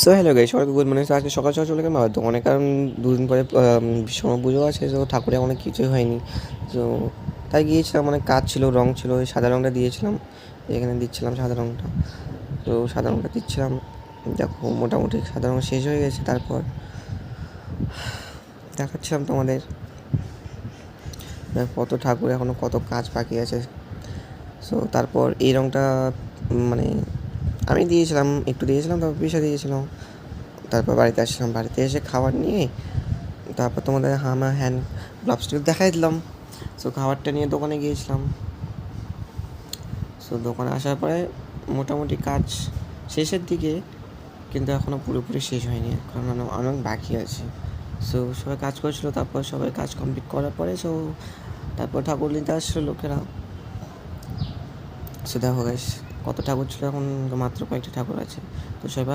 So hello guys, সবাইকে good morning. আজকে সকাল সকাল চলে গেলাম দোকানে, কারণ দুদিন পরে বিশ্বকর্মা পুজো আছে। তো ঠাকুরের অনেক কিছুই হয়নি। তো তাই গিয়েছিলাম, অনেক কাজ ছিল, রঙ ছিল, ওই সাদা রঙটা দিয়েছিলাম, এখানে দিচ্ছিলাম সাদা রঙটা। তো সাদা রঙটা দিচ্ছিলাম, দেখো মোটামুটি সাদা রঙ শেষ হয়ে গেছে। তারপর দেখাচ্ছিলাম তোমাদের কত ঠাকুর, এখনও কত কাজ বাকি আছে। সো তারপর এই রঙটা মানে আমি দিয়েছিলাম, একটু দিয়েছিলাম, তারপর পিসা দিয়েছিলাম। তারপর বাড়িতে আসলাম, বাড়িতে এসে খাবার নিয়ে তারপর তোমাদের আমার হ্যান্ড গ্লাভসটা দেখাই দিলাম। সো খাবারটা নিয়ে দোকানে গিয়েছিলাম। সো দোকানে আসার পরে মোটামুটি কাজ শেষের দিকে, কিন্তু এখনও পুরোপুরি শেষ হয়নি, কারণ অনেক বাকি আছে। সো সবাই কাজ করছিলো, তারপর সবাই কাজ কমপ্লিট করার পরে তারপর ঠাকুর নিতে আসছিলো লোকেরা। সো দেখো গাইস, কত ঠাকুর ছিল, এখন মাত্র কয়েকটা ঠাকুর আছে। তো সবাই